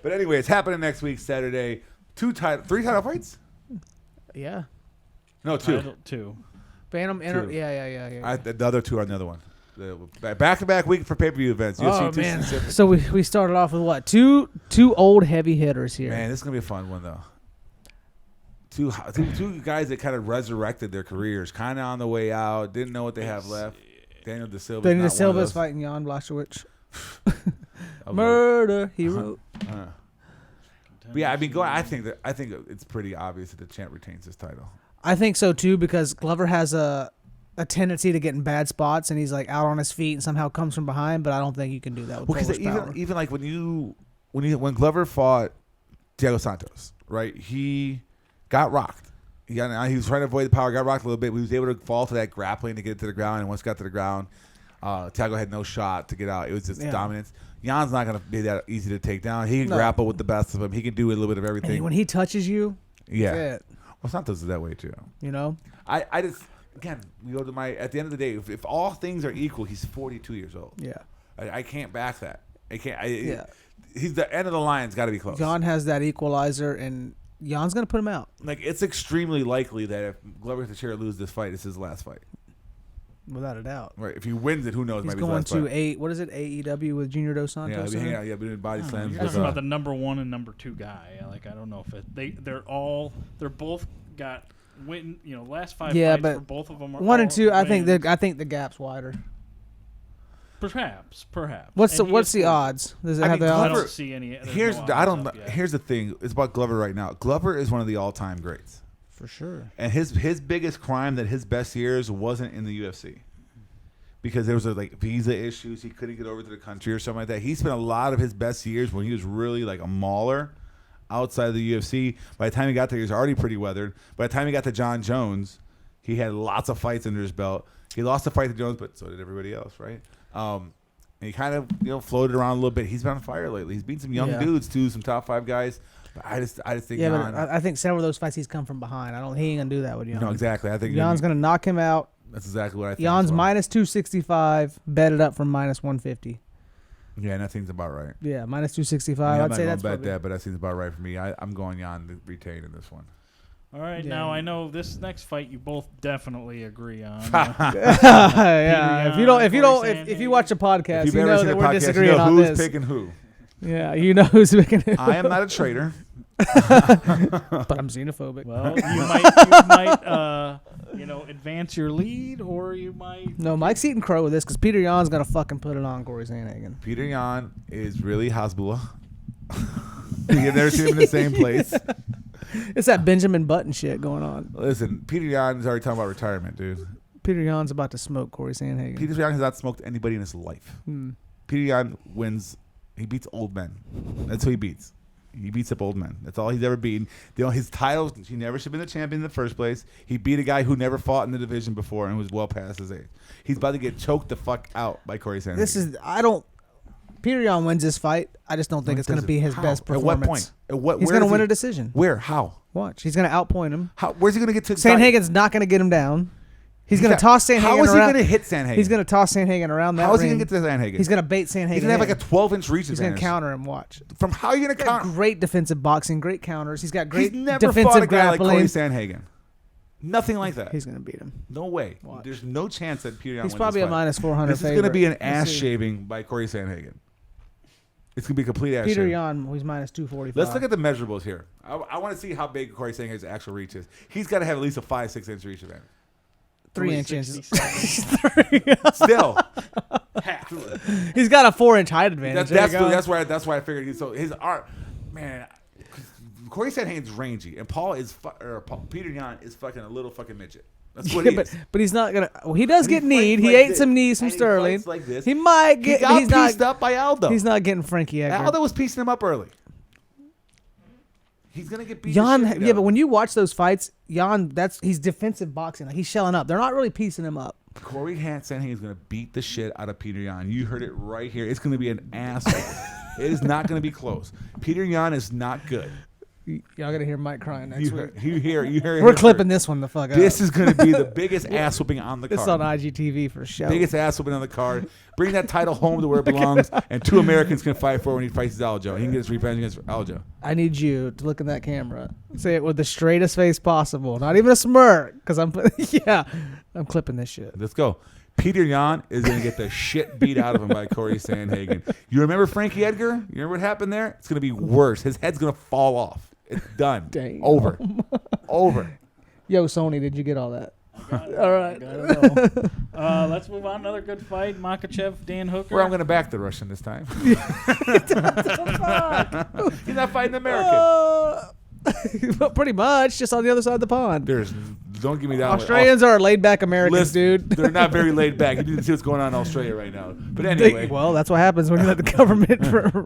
But anyway, it's happening next week, Saturday. 3 title fights? Yeah. No, 2. 2. Bantam. Yeah. The other 2 are on the other one. The back-to-back week for pay-per-view events. Oh man! So we started off with what? Two old heavy hitters here. Man, this is gonna be a fun one though. Two guys that kind of resurrected their careers, kind of on the way out, didn't know what they have left. Daniel Da Silva. Daniel Da Silva's fighting Jan Blachowicz. Murder hero. But yeah, I mean, I think it's pretty obvious that the champ retains this title. I think so too, because Glover has a tendency to get in bad spots, and he's like out on his feet and somehow comes from behind. But I don't think you can do that with Glover's power. Even like when Glover fought Thiago Santos, right? He got rocked. He was trying to avoid the power, got rocked a little bit. But he was able to fall to that grappling to get it to the ground, and once got to the ground, Thiago had no shot to get out. It was just dominance. Jan's not going to be that easy to take down. He can grapple with the best of them. He can do a little bit of everything. And when he touches you, well, Santos is that way too. You know, I just. Again, we go to at the end of the day, if all things are equal, he's 42 years old. Yeah. I can't back that. He's the end of the line's got to be close. Jan has that equalizer, and Jan's going to put him out. Like, it's extremely likely that if Glover and Teixeira lose this fight, it's his last fight. Without a doubt. Right. If he wins it, who knows? He's maybe going his last to what is it, AEW with Junior Dos Santos? Yeah, we're doing body slams. You're talking about the number 1 and number 2 guy. Like, I don't know if they're both got last 5 fights for both of them are 1 and 2. I think the gap's wider. Perhaps. What's the odds? Does it have the odds? I don't see any. Here's the thing. It's about Glover right now. Glover is one of the all-time greats. For sure. And his biggest crime that his best years wasn't in the UFC. Because there was visa issues, he couldn't get over to the country or something like that. He spent a lot of his best years when he was really like a mauler outside of the UFC. By the time he got there, he was already pretty weathered. By the time he got to John Jones, he had lots of fights under his belt. He lost the fight to Jones, but so did everybody else, right? And he kind of floated around a little bit. He's been on fire lately. He's beat some young dudes too, some top 5 guys. But I just think but I think several of those fights he's come from behind. He ain't gonna do that with Jan. No, exactly. I think Jan's gonna knock him out. That's exactly what I think. Jan's minus 265, betted up from minus 150. Yeah, and that seems about right. Yeah, minus 265. I'd say that's bet that, but that seems about right for me. I'm going Jan to retain in this one. All right, now I know this next fight you both definitely agree on. Yeah, if you watch the podcast, you know that we're disagreeing on this. Who's picking who? Yeah, you know who's picking who. I am not a traitor, but I'm xenophobic. Well, you might advance your lead, or you might. No, Mike's eating crow with this because Peter Jan's gonna fucking put it on Corey Sandhagen. Peter Jan is really Hasbullah. You've never seen him in the same place. It's that Benjamin Button shit going on. Listen, Peter Jan is already talking about retirement, dude. Peter Jan's about to smoke Corey Sandhagen. Peter Jan has not smoked anybody in his life. Peter Jan wins. He beats old men. That's who he beats. He beats up old men. That's all he's ever beaten. His titles, he never should have been the champion in the first place. He beat a guy who never fought in the division before and was well past his age. He's about to get choked the fuck out by Corey Sandhagen. Peter Jan wins this fight. I just don't think it's going to be his best performance. At what point? He's going to win a decision. Where? How? Watch. He's going to outpoint him. Where's he going to get to? Sandhagen's not going to get him down. He's going to toss Sandhagen around. How is he going to hit Sandhagen? He's going to toss Sandhagen around that ring. How is he going to get to Sandhagen? He's going to bait Sandhagen. He's going to have like a 12-inch reach advantage. He's going to counter him. Watch. From how are you going to counter? Great defensive boxing, great counters. He's got great defensive grappling. He's never fought a guy like Corey Sandhagen. Nothing like that. He's going to beat him. No way. Watch. There's no chance that Peter Jan wins He's probably this a fight. minus 400 This is going to be an ass shaving by Corey Sandhagen. It's going to be a complete ass Peter shaving. Jan, he's minus 245. Let's look at the measurables here. I want to see how big Corey Sandhagen's actual reach is. He's got to have at least a 5-6 inch reach advantage. 3 inches. Still. Half. He's got a 4-inch height advantage. That's why I figured his art, man. Corey Sandhagen's rangy, and Peter Jan is fucking a little fucking midget. That's what he is. But he's not gonna. Well, he does get kneed. He ate some knees from Sterling. Like this. He might get. He got pieced up by Aldo. He's not getting Frankie Edgar. Aldo was piecing him up early. He's gonna get beat. Jan, but when you watch those fights, Jan, he's defensive boxing. Like he's shelling up. They're not really piecing him up. Corey Sandhagen is gonna beat the shit out of Peter Jan. You heard it right here. It's gonna be an asshole. It is not gonna be close. Peter Jan is not good. Y'all gonna hear Mike crying next week. You hear We're clipping this one the fuck out. This is going to be the biggest ass whooping on the card. It's on IGTV for sure. Biggest ass whooping on the card. Bring that title home to where it belongs, and 2 Americans can fight for it when he fights Aljo. He can get his revenge against Aljo. I need you to look in that camera. Say it with the straightest face possible. Not even a smirk, because I'm clipping this shit. Let's go. Peter Yan is going to get the shit beat out of him by Corey Sandhagen. You remember Frankie Edgar? You remember what happened there? It's going to be worse. His head's going to fall off. It's done. Damn. Over. Yo, Sony, did you get all that? All right. Let's move on. Another good fight. Makachev, Dan Hooker. Where I'm going to back the Russian this time. He's not fighting the American. Pretty much, just on the other side of the pond. Don't give me that. Australians are laid back Americans, dude. They're not very laid back. You need to see what's going on in Australia right now. But anyway. Well, that's what happens when you let the government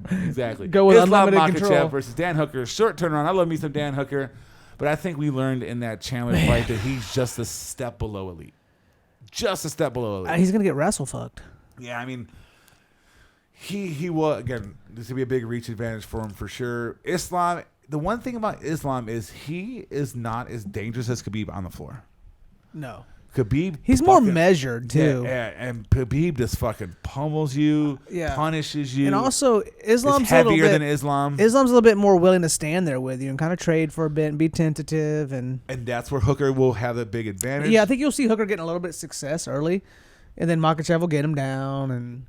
exactly go with Islam unlimited Makhachev control. versus Dan Hooker. Short turnaround. I love me some Dan Hooker. But I think we learned in that Chandler fight that he's just a step below elite. Just a step below elite. He's going to get wrestle fucked. Yeah, I mean, he will, again, this will be a big reach advantage for him for sure. Islam, the one thing about Islam is he is not as dangerous as Khabib on the floor. No. Khabib, he's more measured too. Yeah, and Khabib just fucking pummels you, punishes you, and also Islam's heavier than Islam. Islam's a little bit more willing to stand there with you and kind of trade for a bit and be tentative, and that's where Hooker will have a big advantage. Yeah, I think you'll see Hooker getting a little bit of success early, and then Makhachev will get him down, and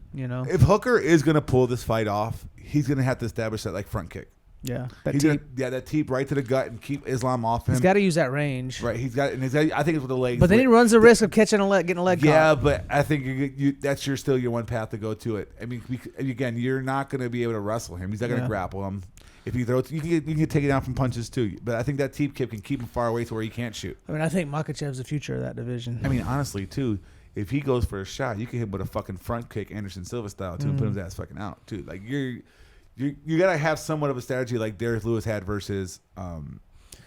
if Hooker is gonna pull this fight off, he's gonna have to establish that front kick. Yeah, that teep right to the gut and keep Islam off him. He's got to use that range. Right, I think it's with the legs. But then he runs the risk of catching getting a leg caught. Yeah, but I think that's still your one path to go to it. I mean, again, you're not going to be able to wrestle him. He's not going to grapple him. If he throws, you can take it down from punches too. But I think that teep kick can keep him far away to where he can't shoot. I mean, I think Makhachev's the future of that division. I mean, honestly, too, if he goes for a shot, you can hit him with a fucking front kick, Anderson Silva style, too, and put his ass fucking out, too. Like You gotta have somewhat of a strategy like Derek Lewis had versus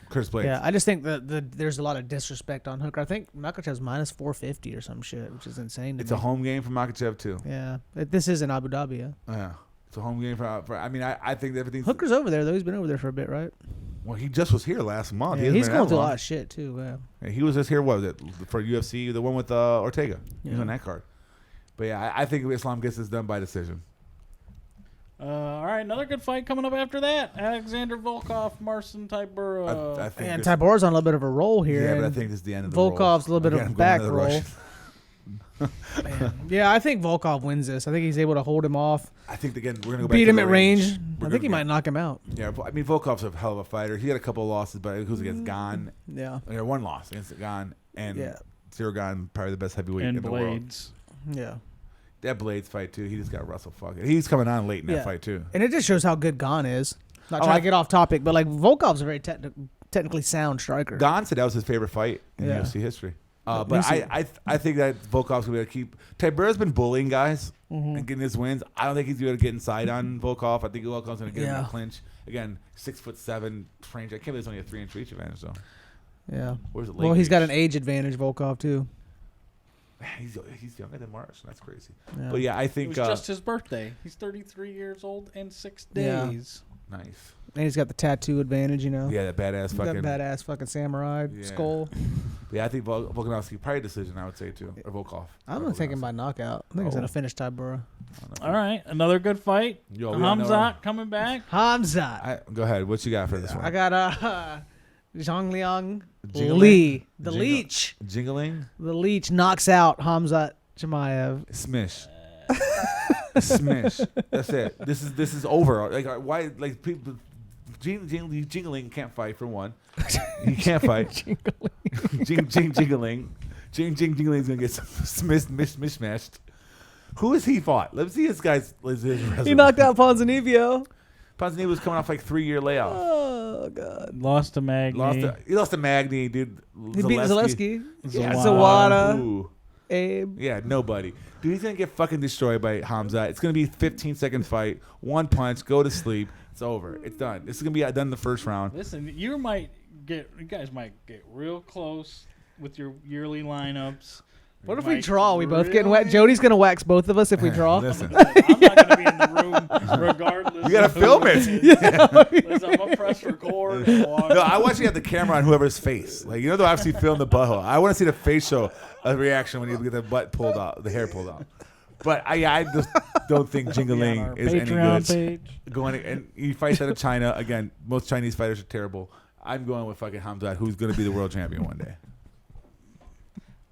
Curtis Blades. Yeah, I just think that there's a lot of disrespect on Hooker. I think Makhachev's minus 450 or some shit, which is insane. It's a home game for Makhachev too. Yeah, this is in Abu Dhabi. Yeah, it's a home game for. I mean, I think everything's. Hooker's over there though. He's been over there for a bit, right? Well, he just was here last month. Yeah, he's going through a lot of shit too. Yeah, he was just here. What was it for UFC? The one with Ortega. He was on that card. But yeah, I think Islam gets this done by decision. All right, another good fight coming up after that. Alexander Volkov, Marcin Tybura. And Tybur's on a little bit of a roll here. Yeah, but I think this is the end of the roll. Volkov's a little bit of a back roll. Yeah, I think Volkov wins this. I think he's able to hold him off. I think, again, we're going to go back beat to him the at range. I think he might knock him out. Yeah, I mean, Volkov's a hell of a fighter. He had a couple of losses, but it was against Gane. Yeah. One loss against Gane. And Cyril Gane, probably the best heavyweight in the Blades. world. Yeah. That Blades fight, too. He just got Russell fucking. He's coming on late in that fight, too. And it just shows how good Gane is. Not trying to get off topic, but like Volkov's a very technically sound striker. Gane said that was his favorite fight in UFC history. But I think that Volkov's going to be able to keep. Tybura's been bullying guys and getting his wins. I don't think he's going to get inside on Volkov. I think Volkov's going to get him in a clinch. Again, 6'7" range. I can't believe it's only a 3-inch reach advantage, though. Yeah. Where's it? Well, he's got an age advantage, Volkov, too. He's younger than Marsh. That's crazy. Yeah. But yeah, I think it was just his birthday. He's 33 years old and 6 days. Yeah. Nice. And he's got the tattoo advantage, Yeah, that badass fucking samurai skull. Yeah, I think Volkanovski probably a decision. I would say too, or Volkov. I'm gonna take him by knockout. I think he's gonna finish Tybura. All right, another good fight. Hamzat coming back. Hamzat. Go ahead. What you got for this one? I got Zhongliang Li, the Leech. Jingling. The Leech knocks out Hamzat Chimaev. Smish. Smish. That's it. This is over. Like why? Like people. Jingling can't fight for one. He can't fight. Jingling. Jingling's gonna get mishmashed. Who has he fought? Let's see this guy's resume. He knocked out Ponzinibbio. Ponzinibbio was coming off like 3-year layoff. Oh god. Lost to Magny. He lost to Magny, dude. He beat Zaleski. Zawada. Abe. Yeah, nobody. Dude, he's going to get fucking destroyed by Hamzat. It's going to be a 15-second fight. One punch, go to sleep. It's over. It's done. This is going to be done in the first round. Listen, you guys might get real close with your yearly lineups. What if we draw? We both getting wet. Jody's gonna wax both of us if we draw. Listen, I'm not gonna be in the room regardless. you gotta film it. Listen, I'm gonna press record. And walk. No, I want you to have the camera on whoever's face. Like, they'll obviously film the butthole. I want to see the facial reaction when you get the butt pulled out, the hair pulled out. But I just don't think Jingling is any good. Page. Going and he fights out of China again. Most Chinese fighters are terrible. I'm going with fucking Hamzat, who's going to be the world champion one day.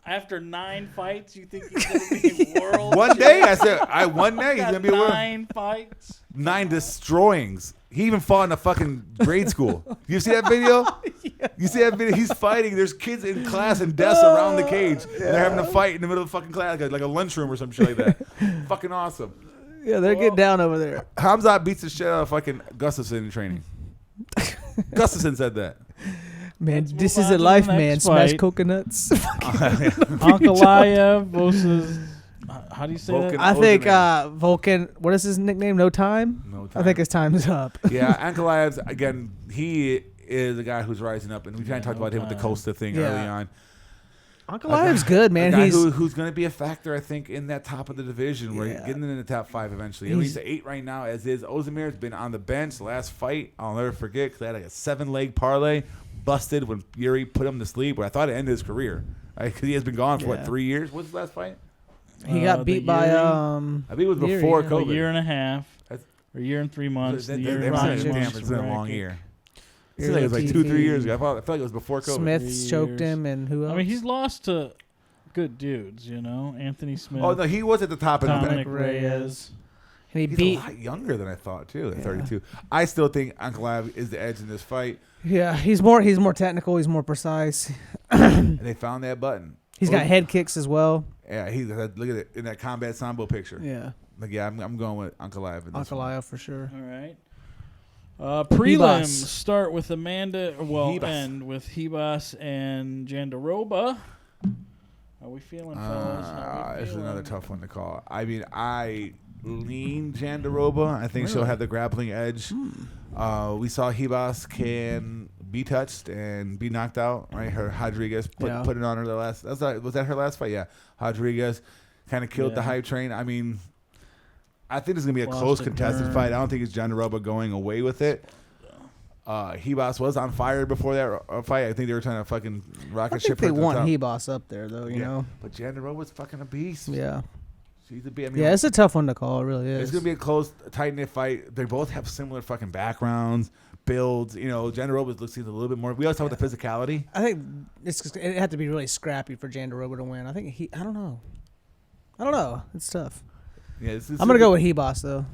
After 9 fights, you think he's going to be world? One day, I said, one day he's going to be world. 9 fights. 9 destroyings. He even fought in a fucking grade school. You see that video? Yeah. You see that video? He's fighting. There's kids in class and desks around the cage. Yeah. And they're having a fight in the middle of the fucking class, like a lunchroom or some shit like that. Fucking awesome. Yeah, they're getting down over there. Hamzat beats the shit out of fucking Gustafsson in training. Gustafsson said that. Man, this is a life, man. Fight. Smash coconuts. Ankalaev versus... How do you say Volkan that? I think Volkan, what is his nickname? No time? No time. I think his time's up. Yeah, Ankalaev, again, he is a guy who's rising up. And we kind of talked about him with the Costa thing early on. Ankalaev's good, man. He's who's going to be a factor, I think, in that top of the division. Where getting in the top 5 eventually. He's 8 right now, as is. Ozdemir's been on the bench. Last fight, I'll never forget, because they had like a 7-leg parlay. Busted when Yuri put him to sleep. But I thought it ended his career. Because he has been gone for, 3 years? What's his last fight? He got beat by I think it was before COVID. A year and a half. Or a year and 3 months. Damn, it's been a long year. It seems like it was like 2-3 years ago. I feel like it was before COVID. Smith choked him, and who else? I mean, he's lost to good dudes, Anthony Smith. Oh, no, he was at the top. Dominic Reyes. And he's a lot younger than I thought, too, at 32. I still think Ankalaev is the edge in this fight. Yeah, he's more technical. He's more precise. And they found that button. He's got head kicks as well. Yeah, look at it in that combat sambo picture. Yeah. Like, I'm going with Ankalaev. Ankalaev for sure. All right. Prelims start with Amanda. End with Hibas and Jandiroba. How we feeling, fellas? This is another tough one to call. I mean, I lean Jandiroba. I think she'll have the grappling edge. We saw Hibas can be touched and be knocked out. Right, her Rodriguez put it on her the last. Was that her last fight? Yeah, Rodriguez kind of killed the hype train. I mean, I think it's gonna be a close contested fight. I don't think it's Jandiroba going away with it. Hibas was on fire before that fight. I think they were trying to fucking rocket ship. They want Hibas up there though, you know. But Jandiroba's fucking a beast. Yeah. She's a beast. It's a tough one to call. It really is. It's gonna be a close, tight-knit fight. They both have similar fucking backgrounds, builds. Jandiroba looks a little bit more. We always talk about the physicality. I think it had to be really scrappy for Jandiroba to win. I think I don't know. It's tough. Yeah, I'm gonna go with Hibas though.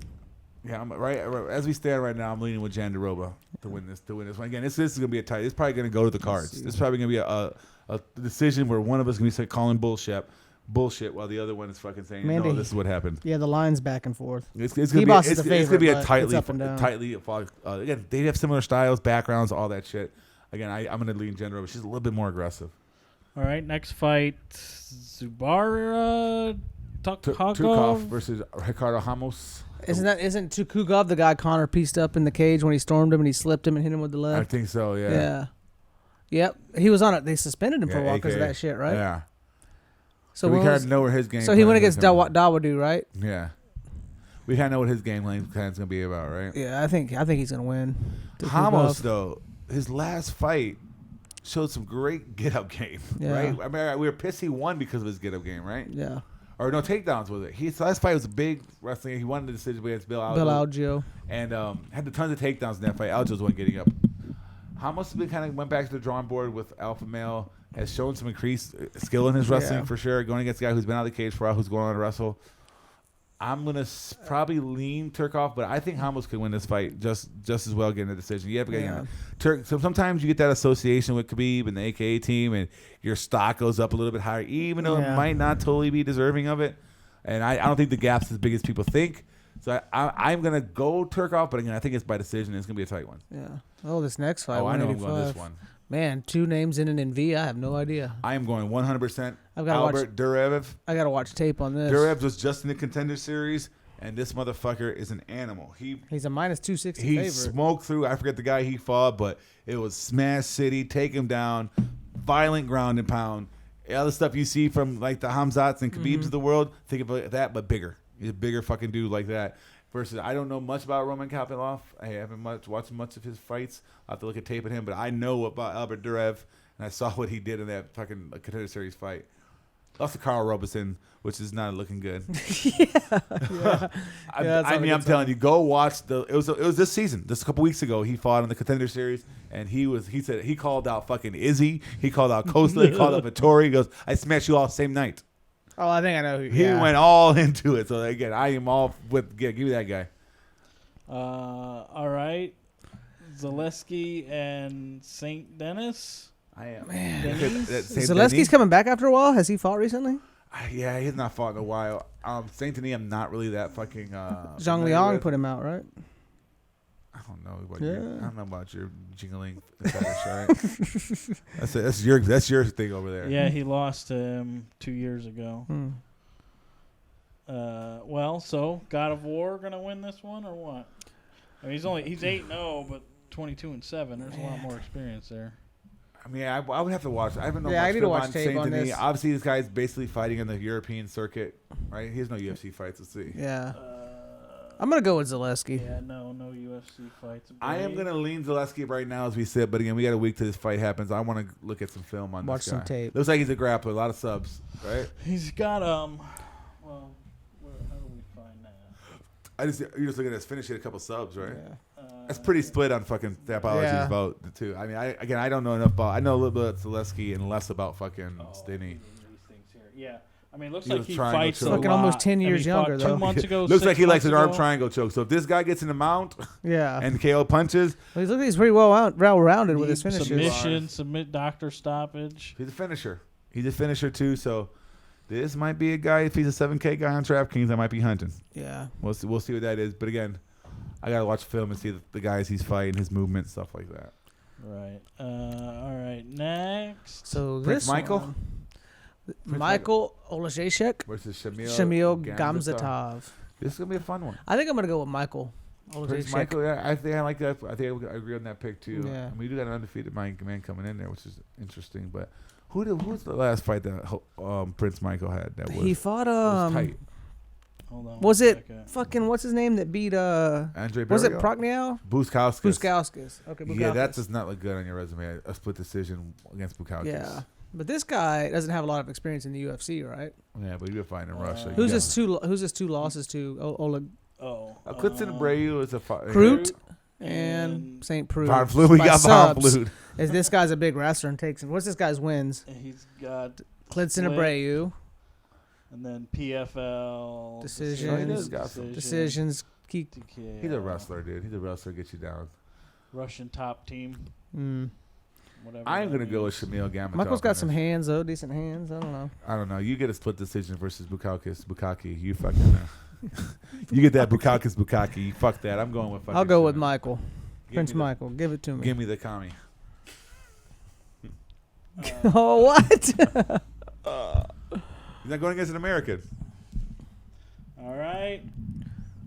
Yeah, I'm right as we stand right now. I'm leaning with Jandiroba to win this one. Again, this is gonna be a tight. It's probably gonna go to the cards. This is probably gonna be a decision where one of us gonna be calling bullshit while the other one is fucking saying, no, this is what happened. Yeah, the line's back and forth. It's gonna be a tightly fought. Again, they have similar styles, backgrounds, all that shit. Again, I'm gonna lean Jandiroba. She's a little bit more aggressive. All right, next fight, Zubara Tukov versus Ricardo Ramos. Isn't Tukugov the guy Connor pieced up in the cage when he stormed him and he slipped him and hit him with the left? I think so. Yeah. Yeah. Yep. He was on it. They suspended him for a while because of that shit, right? Yeah. So we kind of know where his game. So he went against Dawadu, right? Yeah. We kind of know what his game plan is going to be about, right? Yeah, I think he's going to win. Ramos though, his last fight showed some great get-up game, right? I mean, we were pissed he won because of his get-up game, right? Yeah. Or no takedowns with it. His last fight was a big wrestling. He won the decision against Bill Algeo. And had the tons of takedowns in that fight. Algeo wasn't getting up. Ramos went back to the drawing board with Alpha Male. Has shown some increased skill in his wrestling for sure. Going against a guy who's been out of the cage for a while, who's going on to wrestle. I'm going to probably lean Turkov, but I think Ramos could win this fight just as well getting a decision. So sometimes you get that association with Khabib and the AKA team, and your stock goes up a little bit higher, even though it might not totally be deserving of it. And I don't think the gap's as big as people think. So I'm going to go Turkov, but again, I think it's by decision. It's going to be a tight one. Yeah. Oh, this next fight. I know I'm going this one. Man, 2 names in an NV. I have no idea. I am going 100% Albert Durev. I got to watch tape on this. Durev was just in the Contender Series, and this motherfucker is an animal. He's a minus 260 favorite. He smoked through. I forget the guy he fought, but it was Smash City, take him down, violent ground and pound. all the stuff you see from like the Hamzats and Khabibs of the world, think of that, but bigger. He's a bigger fucking dude like that. Versus, I don't know much about Roman Kopylov. I haven't watched much of his fights. I'll have to look at tape at him, but I know about Albert Durev, and I saw what he did in that fucking Contender Series fight. Lost to Carl Robeson, which is not looking good. I'm telling you, go watch it was this season, just a couple weeks ago. He fought in the Contender Series, and he called out fucking Izzy, he called out Costa, he called out Vittori. He goes, I smashed you all same night. Oh, I think I know who. He went all into it. So again, I am all with. Give me that guy. All right, Zaleski and St. Dennis. I am. Man. Zaleski's coming back after a while. Has he fought recently? Yeah, he's not fought in a while. Saint Denis, I'm not really that fucking. Zhang Liang put him out, right? I don't know about I don't know about your jingling fetish, right? That's your thing over there. Yeah, he lost to him 2 years ago. Well, so God of War gonna win this one or what? I mean, he's 8-0, but 22-7. There's a lot more experience there. I mean, I would have to watch. I haven't known I much need to watch on tape Saint on Denis. this. Obviously, this guy's basically fighting in the European circuit, right? He has no UFC fights. Let's see. Yeah. I'm gonna go with Zaleski. Yeah, no UFC fights. I am gonna lean Zaleski right now as we sit, but again, we got a week till this fight happens. I want to look at some film on watch this guy. some tape. Looks like he's a grappler. A lot of subs, right? He's got Well, how do we find that? You just look at his finish. He had a couple subs, right? Yeah. That's pretty split on fucking Tapology's vote too. I mean, I don't know enough about. I know a little bit about Zaleski and less about fucking Stinney. Yeah. I mean, it looks He like was he trying to fights choke. a lot. Fucking almost 10 years he fought younger, 2 though. months ago. Looks like he likes an arm ago. triangle choke. So if this guy gets in the mount Yeah. and KO punches, Well, he's pretty well-rounded with his finishes. Submit, doctor stoppage. he's a finisher. He's a finisher too. So this might be a guy. If he's a 7K guy on DraftKings, I might be hunting. Yeah. We'll see what that is. But again, I gotta watch film and see the guys he's fighting, his movement, stuff like that. Right. All right. Next. So Prince this Michael? one, Michael Olajeszek Versus Shamil Gamzatov. This is gonna be a fun one. I think I'm gonna go with Michael Prince Olajeszek. Michael, yeah, I think I like that. I think I agree on that pick too. Yeah. And we do got an undefeated man coming in there, which is interesting. But who's the last fight that Prince Michael had? That was He fought was tight. Hold on. Was one it second. fucking what's his name that beat Andre was it Barrio? Prognow? Bukauskas. Bukauskas. Okay, Bukauskas. Yeah, that does not look good on your resume. A split decision against Bukauskas. Yeah. But this guy doesn't have a lot of experience in the UFC, right? Yeah, but you're fighting in Russia. Who's his two losses to? Oleg Clifton Abreu is a Crute and St. Preux. Von Flue. We by got Von subs. Flue. Is this guy's a big wrestler and takes him? What's this guy's wins? He's got Clifton split, Abreu. and then PFL Decisions. TKO. He's a wrestler, dude. He's a wrestler. Get you down. Russian top team. Whatever. I'm gonna go with Shamil Gammatov. Michael's got some hands though, decent hands. I don't know. I don't know. You get a split decision versus Bukaki. You fucking. You get that Bukaki. Fuck that. I'm going with. I'll go with Shamil. Michael. Prince Michael. Give it to me. Give me the commie. Oh what? He's not going against an American. All right.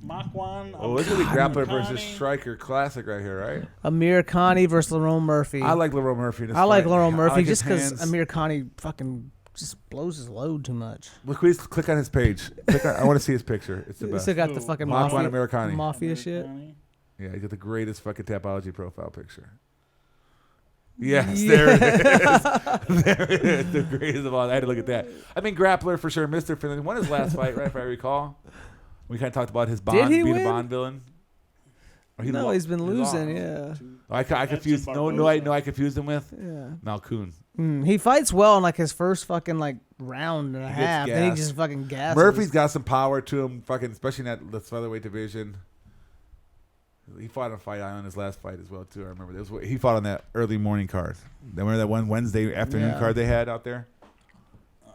Makwan. Oh, this is gonna be grappler Connie. versus striker classic right here, right? Amir Connie versus Larone Murphy. I like Larone Murphy. In this I like fight. Larone I Murphy like just his because hands. Amir Connie fucking just blows his load too much. Look, please click on his page. I want to see his picture. It's the He best. still got the fucking Makwan Americani. mafia shit. Yeah, you got the greatest fucking Tapology profile picture. Yes, there it is. There it is. The greatest of all. I had to look at that. I mean, grappler for sure. Mr. Finland won his last fight, right? If I recall, we kind of talked about his Bond he being win? a Bond villain. Or No, he's been losing. lost. Yeah. I confused. I confused him with Yeah. Malkoon. He fights well in like his first fucking like round and a He gets half. Then he gassed. just fucking gasses. Murphy's got some power to him, fucking, especially in that featherweight division. He fought on Fight Island his last fight as well too. I remember he fought on that early morning card. Remember that one Wednesday afternoon card they had out there?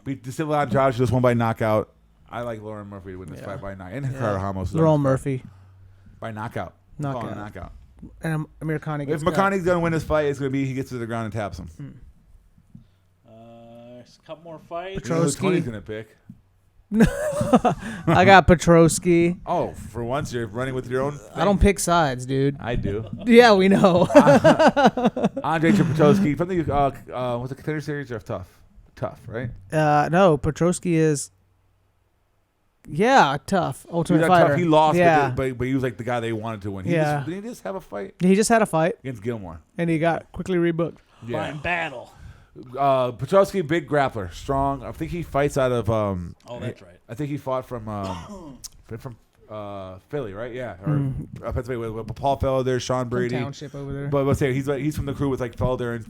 Beat Decilla Andrade just won by knockout. I like Lauren Murphy to win this fight by knockout. And Ricardo Ramos. Larone Murphy. By knockout. Knockout. And Amir Khan If gets McConaughey's going to win this fight, it's going to be he gets to the ground and taps him. A couple more fights. You know who Petrosky. Tony's going to pick. I got Petrosky. Oh, for once you're running with your own thing. I don't pick sides, dude. I do. Yeah, we know. Andre Petrosky from the what's the Contender Series or Tough? tough, right? No, Petrosky is. Yeah, tough. Ultimate Fighter. Tough. He lost, yeah. but he was like the guy they wanted to win. Yeah. Did he just have a fight? He just had a fight Against Gilmore. and he got quickly rebooked. Yeah. Fine battle. Petrosky, big grappler, strong. I think he fights out of. Oh, that's right. I think he fought from Philly, right? Yeah, or Pennsylvania. With Paul Felder, Sean Brady, From Township over there. But let's say he's from the crew with like Felder and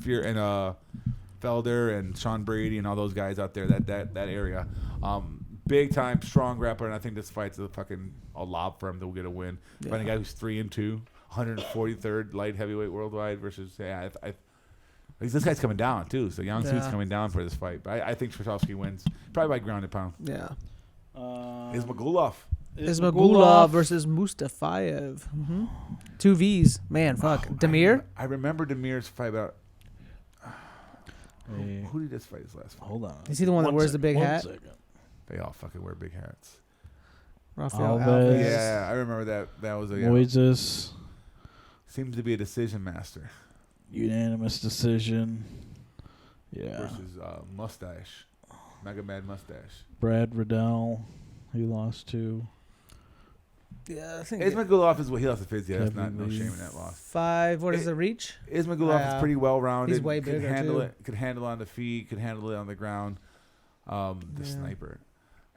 Felder and Sean Brady and all those guys out there. That area. Big time, strong grappler, and I think this fight's a lob for him to get a win. Yeah. Fighting a guy who's 3-2, 143rd light heavyweight worldwide versus this guy's coming down too. So Yang Su's coming down for this fight, but I think Petrosky wins probably by ground and pound. Yeah. Ismagulov. Ismagulov versus Mustafayev. 2 V's. Man, fuck. Demir? I remember Demir's fight about. Hey. Who did this fight his last fight? Hold on. Is he the one that wears the big hat? Second. They all fucking wear big hats. Rafael Alves. Alves. Yeah, I remember that. That was a Moises. seems to be a decision master. Unanimous decision. Yeah. Versus Mustache, Mega Mad Mustache. Brad Riddell. He lost to. Yeah, I think Ismagulov is what he lost to Fizz. Yeah, that's not no Kevin shame in that loss. 5. What is the reach? Ismagulov is pretty well rounded. He's way bigger, could handle too. it. Could handle it on the feet. Could handle it on the ground. The sniper.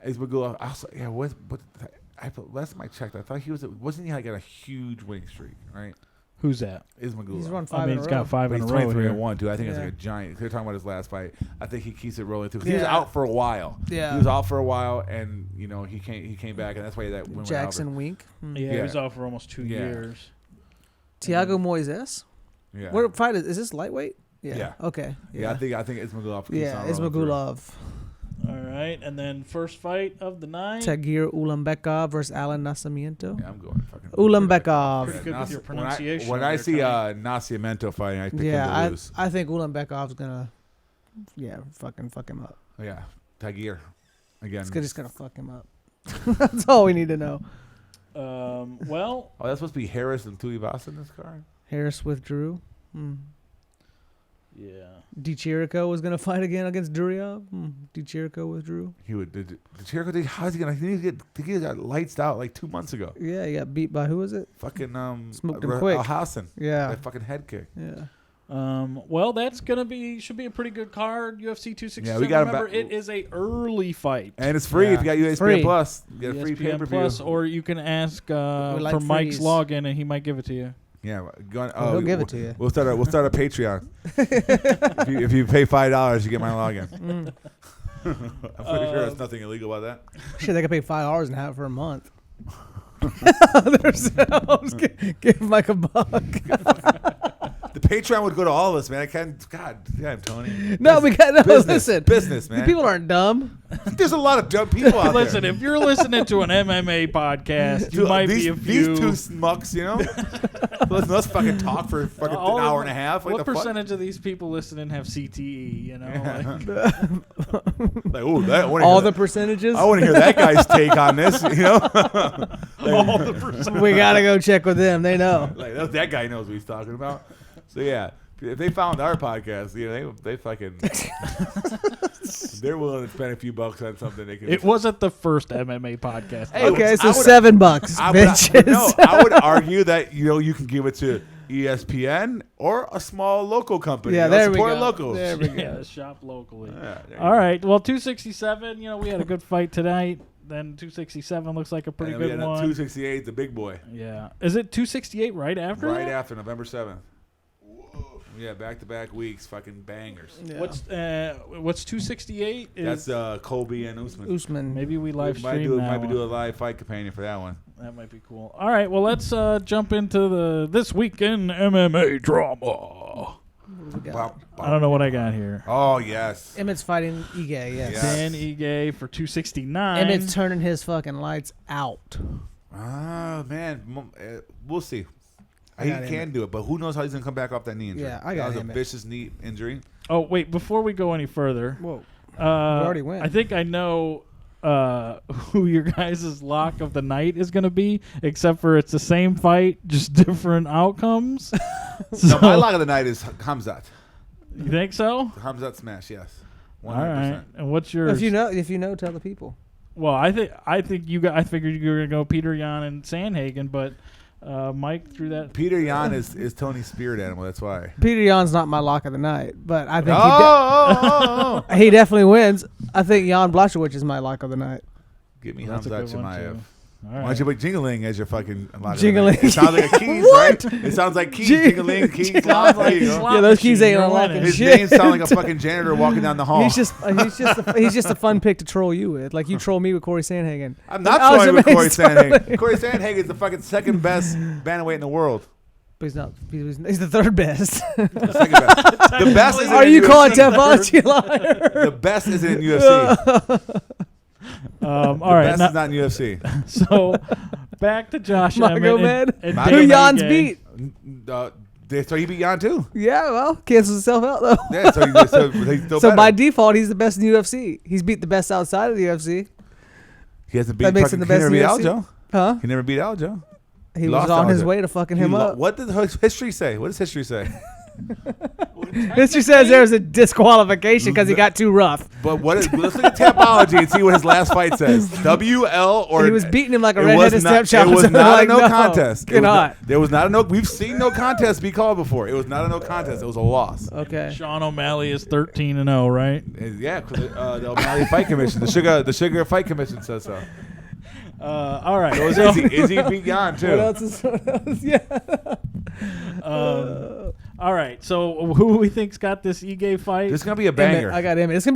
Ismagulov. Also, yeah. Last time I checked, I thought wasn't he like got a huge winning streak, right? Who's that? Ismagulov. He's run 5 in a he's row. got 5 in a He's row 23 here. and 1 too. I think it's Yeah. like a giant. They're talking about his last fight. I think he keeps it rolling too. 'Cause he was Yeah. out for a while. Yeah. He was out for a while, and he came back, and that's why that win Jackson Wink. Yeah, he was out for almost 2 Yeah. years. Tiago Moises. Yeah. What fight is this lightweight? Yeah. Yeah. Okay. Yeah, I think Ismagulov. keeps Yeah, on rolling through. Ismagulov. All right, and then first fight of the night. Tagir Ulambekov versus Allen Nasamiento. Yeah, I'm going fucking. Ulambekov. Pretty good with your When I pronunciation. when I there, see Connie. Nascimento fighting, I pick him Yeah, to lose. I think Ulambekov's gonna, fuck him up. Yeah, Tagir again. It's just gonna fuck him up. That's all we need to know. Well, Oh, that's supposed to be Harris and Tuivasa in this card. Harris withdrew. yeah. Teixeira was gonna fight again against Duriov. Teixeira withdrew. He would. Did Teixeira? How's he gonna? He got lights out like 2 months ago. Yeah, he got beat by who was it? Fucking Smoked him quick. Hassan. Yeah. That fucking head kick. Yeah. Well, that's should be a pretty good card. UFC 267. Yeah, we got him Remember, back- it is a early fight. And it's free if you got USPN Free. Plus. You get a free pay ESPN per Plus, view. or you can ask like for Mike's freeze. login, and he might give it to you. Yeah, He'll give it to you. We'll start a Patreon. if you pay $5, you get my login. I'm pretty sure there's nothing illegal about that. Shit, they could pay $5 and have it for a month. Themselves. Give Mike a buck. The Patreon would go to all of us, man. I can't. God damn, Tony. No, we got no. Listen, business, man. People aren't dumb. There's a lot of dumb people out Listen, there. if you're listening to an MMA podcast, you might be a few. These two smucks, you know. Let's fucking talk for fucking an hour and a half. What the fuck? percentage of these people listening have CTE? You know, Like, ooh, that, All the percentages. I want to hear that guy's take on this. You know. all the percent. We gotta go check with them. They know. Like that guy knows what he's talking about. So yeah, if they found our podcast, you know, they fucking they're willing to spend a few bucks on something they can. It wasn't the first MMA podcast. Hey, Okay, so I would- $7, bitches. I would argue that you can give it to ESPN or a small local company. Yeah, you know, there we support go. locals. There we go. Yeah, shop locally. Yeah, there you All go. right. Well, 267. We had a good fight tonight. Then 267 looks like a pretty And we good had one. 268, the big boy, Yeah. Is it 268 right after? right that? after November 7th. Yeah, back-to-back weeks, fucking bangers. Yeah. What's 268? That's Colby and Usman. Usman. Maybe we live might stream do that a one. live fight companion for that one. That might be cool. All right. Well, let's jump into this weekend MMA drama. What do we got? I don't know what I got here. Oh yes. Emmett's fighting Ige. Yes. Yeah. Dan Ige for 269. Emmett's turning his fucking lights out. Oh man, we'll see. I He got can Emmett. do it, but who knows how he's gonna come back off that knee injury? Yeah, I got That was a Emmett. vicious knee injury. Oh wait, before we go any further, Whoa. already went. I think I know who your guys' lock of the night is going to be, except for it's the same fight, just different outcomes. No, my lock of the night is Hamzat. You think so? Hamzat smash, yes. All right. And what's yours? If you know, tell the people. Well, I think you got. I figured you were gonna go Peter Yan and Sandhagen, but Mike threw that. Peter Yan is Tony's spirit animal. That's why. Peter Yan's not my lock of the night, but I think he definitely wins. I think Jan Blachowicz is my lock of the night. Give me Hamzat Chimaev. Right. Why don't you put Jingling as your fucking lock? Jingling. It sounds like a keys, right? It sounds like keys. Jingling, keys. Sounds like yeah, those keys ain't unlocking His shit. name sounds like a fucking janitor walking down the hall. He's just a fun pick to troll you with. Like you troll me with Corey Sandhagen. I'm not trolling you with Corey Sandhagen. Corey Sandhagen is the fucking second best bantamweight in the world. But he's not. He's the third best. The second best. The best is Are you calling Tefology a liar? The best isn't in UFC. All right. Best is not in UFC. So back to Josh Magomed. and Who Jan's beat? So he beat Jan too. Yeah, well, cancels himself out though. Yeah, he's still So better. by default, he's the best in UFC. He's beat the best outside of the UFC. He hasn't beat. That makes him the best in beat UFC. Aljo. Huh? He never beat Aljo. He was on his way to fucking him up. What does history say? What does history say? History says there was a disqualification because he got too rough. But let's look at Tapology and see what his last fight says. WL or he was beating him like a redheaded stepchild. It was not like, a no contest. There was not a no. We've seen no contest be called before. It was not a no contest. It was a loss. Okay. Sean O'Malley is 13-0, right? Yeah, the O'Malley Fight Commission, the Sugar Fight Commission says so. All right. So is he beat Jan too? What else? Yeah. All right. So who we think's got this Ige fight? This is gonna be a banger. I got him. It's gonna be